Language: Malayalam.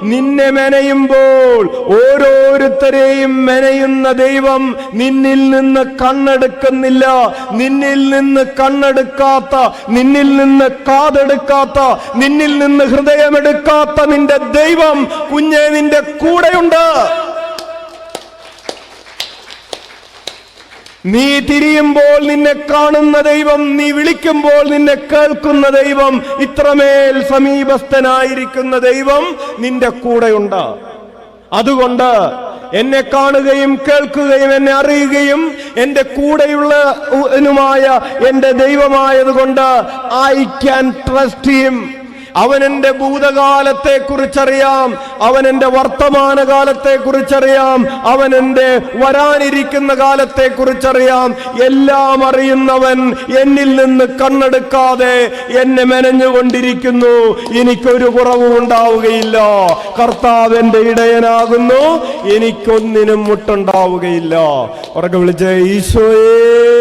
നിന്നെ മെനയുമ്പോൾ ഓരോരുത്തരെയും മെനയുന്ന ദൈവം നിന്നിൽ നിന്ന് കണ്ണെടുക്കുന്നില്ല. നിന്നിൽ നിന്ന് കണ്ണെടുക്കാത്ത, നിന്നിൽ നിന്ന് കാതെടുക്കാത്ത, നിന്നിൽ നിന്ന് ഹൃദയമെടുക്കാത്ത നിന്റെ ദൈവം കുഞ്ഞെ നിന്റെ കൂടെയുണ്ട്. നീ തിരിയുമ്പോൾ നിന്നെ കാണുന്ന ദൈവം, നീ വിളിക്കുമ്പോൾ നിന്നെ കേൾക്കുന്ന ദൈവം, ഇത്രമേൽ സമീപസ്ഥനായിരിക്കുന്ന ദൈവം നിന്റെ കൂടെയുണ്ട്. അതുകൊണ്ട് എന്നെ കാണുകയും കേൾക്കുകയും എന്നെ അറിയുകയും എന്റെ കൂടെയുള്ളവനുമായ എന്റെ ദൈവമായതുകൊണ്ട് ഐ ക്യാൻ ട്രസ്റ്റ് ഹിം. അവൻ എന്റെ ഭൂതകാലത്തെ കുറിച്ചറിയാം, അവൻ എന്റെ വർത്തമാനകാലത്തെ കുറിച്ചറിയാം, അവൻ എന്റെ വരാനിരിക്കുന്ന കാലത്തെ കുറിച്ചറിയാം. എല്ലാം അറിയുന്നവൻ എന്നിൽ നിന്ന് കണ്ണെടുക്കാതെ എന്നെ മെനഞ്ഞുകൊണ്ടിരിക്കുന്നു. എനിക്കൊരു കുറവും ഉണ്ടാവുകയില്ല. കർത്താവ് എന്റെ ഇടയനാകുന്നു, എനിക്കൊന്നിനും മുട്ടുണ്ടാവുകയില്ല. ഉറക്കെ വിളിച്ചേ, ഈശോയേ.